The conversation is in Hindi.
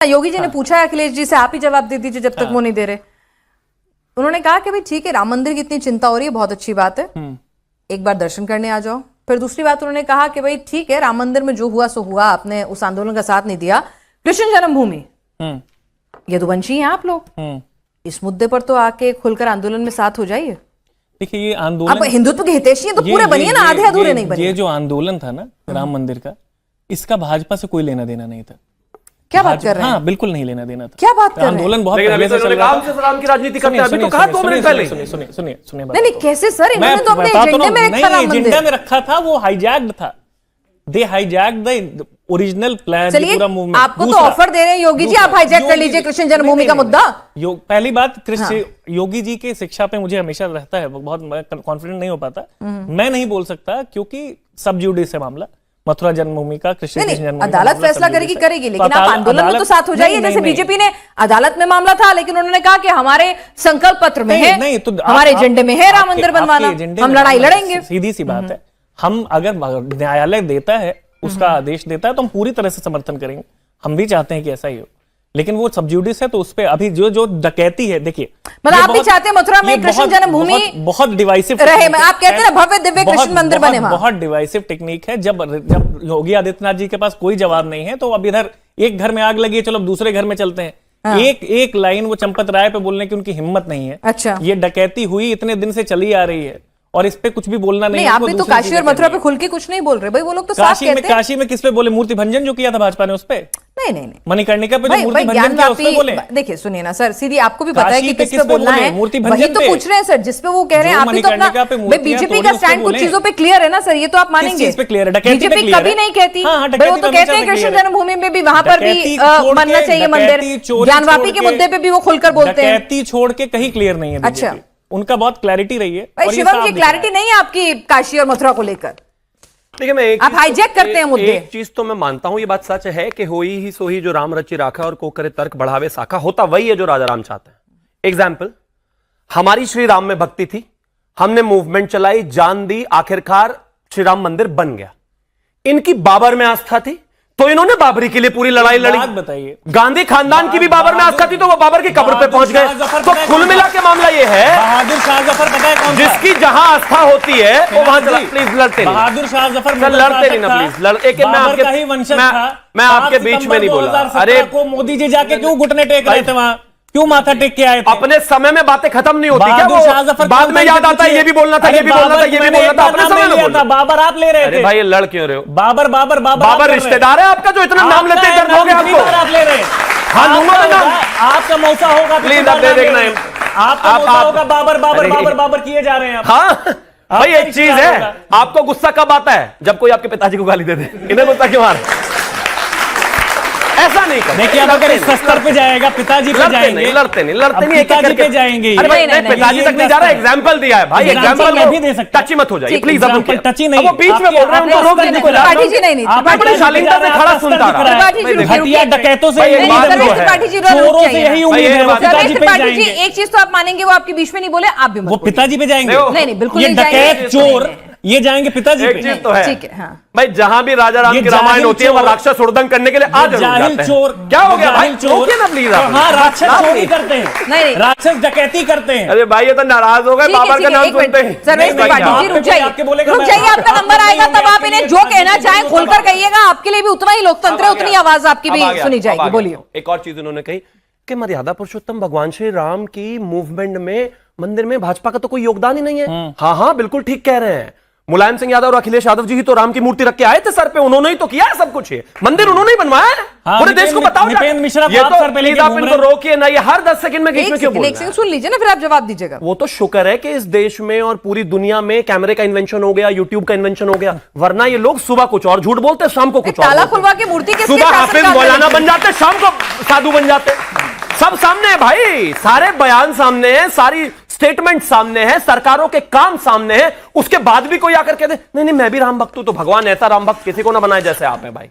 योगी जी ने पूछा है अखिलेश जी से, आप ही जवाब दे दीजिए जब तक वो नहीं दे रहे। उन्होंने कहा कि भाई ठीक है, राम मंदिर की इतनी चिंता हो रही है, बहुत अच्छी बात है, एक बार दर्शन करने आ जाओ। फिर दूसरी बात उन्होंने कहा कि भाई ठीक है, राम मंदिर में जो हुआ सो हुआ, आपने उस आंदोलन का साथ नहीं दिया। कृष्ण जन्मभूमि, यदुवंशी हैं आप लोग, इस मुद्दे पर तो आके खुलकर आंदोलन में साथ हो जाइए। देखिए ये आंदोलन, आप हिंदुत्व के हितैषी हैं तो पूरे बनिए ना, आधे अधूरे नहीं बनिए। ये जो आंदोलन था ना राम मंदिर का, इसका भाजपा से कोई लेना देना नहीं था। क्या बात कर रहे हैं? हाँ, बिल्कुल नहीं लेना देना था। क्या बात कर रहे हैं? आंदोलन बहुत पहले से चल रहा था। राम की राजनीति करते हैं, अभी तो कहा 2 मिनट पहले। सुनिए नहीं कैसे सर, इन्होंने तो अपने एजेंडे में रखा राम मंदिर। एजेंडा में रखा था, वो हाईजैक्ड था। दे हाईजैक्ड द ओरिजिनल प्लान, पूरा मूवमेंट। आपको तो ऑफर दे रहे हैं योगी जी, आप हाईजैक कर लीजिए कृष्ण जन्मभूमि का मुद्दा। पहली बात, योगी जी के शिक्षा पे मुझे हमेशा रहता है, बहुत कॉन्फिडेंट नहीं हो पाता। मैं नहीं बोल सकता क्योंकि सब जुडिस है मामला, मथुरा जन्मभूमि का, कृष्ण जन्मभूमि। अदालत फैसला करेगी, लेकिन आप आंदोलन में तो साथ हो जाइए। जैसे बीजेपी ने अदालत में मामला था, लेकिन उन्होंने कहा कि हमारे संकल्प पत्र में है, हमारे एजेंडे में है राम मंदिर बनवाना, हम लड़ाई लड़ेंगे। सीधी सी बात है, हम अगर न्यायालय देता है, उसका आदेश देता है, तो हम पूरी तरह से समर्थन करेंगे। हम भी चाहते हैं कि ऐसा ही हो, लेकिन वो सबज्यूडिस है, तो उस पे अभी जो डकैती है, देखिए मतलब आप भी चाहते हैं मथुरा में कृष्ण जन्मभूमि बहुत डिवाइसिव रहे। आप कहते हैं भव्य दिव्य कृष्ण मंदिर बने वहां। बहुत डिवाइसिव टेक्निक है। जब योगी आदित्यनाथ जी के पास कोई जवाब नहीं है, तो अब इधर एक घर में आग लगी है, चलो अब दूसरे घर में चलते हैं। एक लाइन वो चंपत राय पे बोलने की उनकी हिम्मत नहीं है। अच्छा, ये डकैती हुई, इतने दिन से चली आ रही है, और इस पे कुछ भी बोलना नहीं। आप भी तो काशी और मथुरा पे खुल के कुछ नहीं बोल रहे भाई, वो लोग तो साफ कहते हैं। काशी में किस पे बोले? मूर्ति भंजन जो किया था भाजपा ने, उस पे नहीं। मणिकर्णिका पे जो मूर्ति भंजन किया, उस पे बोले। देखिए सुनिए ना सर, सीधी आपको भी पता है कि किस पे बोलना है, वही तो पूछ रहे हैं सर, जिस पे वो कह रहे हैं। आप भी तो अपना बीजेपी का स्टैंड कुछ चीजों पे क्लियर है ना सर, ये तो आप मानेंगे। बीजेपी कभी नहीं कहती, वो तो कहते हैं कृष्ण जन्मभूमि में भी, वहां पर भी बनना चाहिए मंदिर। ज्ञानवापी के मुद्दे पे भी वो खुलकर बोलते हैं। डकैती छोड़ के कहीं क्लियर नहीं है। अच्छा, उनका बहुत क्लैरिटी रही है। भाई शिवम, की क्लैरिटी नहीं है आपकी काशी और मथुरा को लेकर। देखिए, मैं आप हाईजैक करते हैं मुद्दे। एक चीज तो मैं मानता हूं, ये बात सच है कि होई ही सोही जो राम रचि राखा और को करे तर्क बढ़ावे साखा। होता वही है जो राजा राम चाहते हैं। एग्जाम्पल, हमारी श्री राम में भक्ति थी, हमने मूवमेंट चलाई, जान दी, आखिरकार श्री राम मंदिर बन गया। इनकी बाबर में आस्था थी, तो इन्होंने बाबरी के लिए पूरी लड़ाई लड़ी। बताइए, गांधी खानदान की भी बाबर में आस्था थी, तो वो बाबर की कब्र पे पहुंच गए। तो कुल मिला के मामला ये है, बहादुर शाह जफर पता है कौन, जिसकी जहां आस्था होती है वो वहां चला। प्लीज लड़ते नहीं, बहादुर शाह जफर लड़ते नहीं ना प्लीज। मैं आपके बीच में नहीं बोला। अरे को मोदी जी जाके क्यों घुटने टेक रहे थे वहां, क्यों माथा टेक के आए थे? अपने समय में बातें खत्म नहीं होती क्या? वो बाद में याद आता है, ये भी बोलना था, ये भी बोलना था, ये भी बोलना था। अपने समय में बोलना। बाबर आप ले रहे थे। अरे भाई, ये लड़ क्यों रहे हो? बाबर रिश्तेदार है आपका, जो इतना नाम लेते दर्द हो गया आपको। आप ले रहे हैं। हाँ, लूंगा मैं नाम। आपका मौका होगा, प्लीज आप दे देखना है। आपका मौका होगा। बाबर किए जा रहे हैं। हाँ भाई, एक चीज है, आपको गुस्सा कब आता है? जब कोई आपके पिताजी को गाली दे दे। इन्हें गुस्सा क्यों आ रहा है? ऐसा नहीं कर। देखिए, अब अगर इस स्तर पे जाएगा, पिताजी पे जाएंगे। लड़ते नहीं पिताजी पे जाएंगे। अरे भाई, पिताजी तक नहीं जा रहा, एग्जांपल दिया है भाई। एग्जांपल मैं भी दे सकता हूं। टची मत हो जाइए प्लीज। अब टची नहीं, वो बीच में बोल रहे हैं, उनको रोक दीजिए। त्रिपाठी जी नहीं, मैं बड़ी शालीनता से खड़ा सुनता रहा। घटिया डकैतों से, चोरों से यही उम्मीद है। पिताजी पे जाएंगे। एक चीज तो आप मानेंगे, वो आपके बीच में नहीं बोले, आप भी वो पिताजी पे जाएंगे। नहीं बिल्कुल ये डकैत चोर ये जाएंगे पिताजी पे। एक चीज तो है, ठीक है, हाँ। भाई, जहां भी राजा राम की रामायण होती है, वो राक्षस उड़दंग करने के लिए आ जाते हैं। चोर क्या हो गया भाई? रोकिए ना प्लीज। हाँ, राक्षस चोरी करते हैं, नहीं राक्षस डकैती करते हैं। अरे भाई, ये तो नाराज हो गए, बाबर का नाम सुनते हैं। सर्वेश त्रिपाठी जी रुक जाइए, आपका नंबर आएगा तब आप इन्हें जो कहना चाहें खोलकर कहिएगा। आपके लिए भी उतना ही लोकतंत्र है, उतनी आवाज आपकी भी सुनी जाएगी। बोलिए। एक और चीज उन्होंने कही कि मर्यादा पुरुषोत्तम भगवान श्री राम की मूवमेंट में, मंदिर में भाजपा का तो कोई योगदान ही नहीं है। हाँ, बिल्कुल ठीक कह रहे हैं। मुलायम सिंह यादव और अखिलेश यादव जी ही तो राम की मूर्ति रख के आए थे सर पे, उन्होंने ही तो किया है सब कुछ। मंदिर उन्होंने ही बनवाया है। पूरे देश को बताओ। ये तो प्लीज आप इनको रोकिए ना, ये हर 10 सेकंड में बीच में क्यों बोल रहे हैं? सुन लीजिए ना, फिर आप जवाब दीजिएगा। वो तो शुक्र है कि इस देश में और पूरी दुनिया में कैमरे का इन्वेंशन हो गया, यूट्यूब का इन्वेंशन हो गया, वरना ये लोग सुबह कुछ और झूठ बोलते, शाम को कुछ और। ताला खुलवा के मूर्ति के सुबह हाफिज मौलाना बन जाते, शाम को साधु बन जाते। सब सामने है भाई, सारे बयान सामने है, सारी स्टेटमेंट सामने है, सरकारों के काम सामने है। उसके बाद भी कोई आकर कहते नहीं मैं भी राम भक्त हूं, तो भगवान ऐसा राम भक्त किसी को ना बनाए जैसे आप हैं भाई।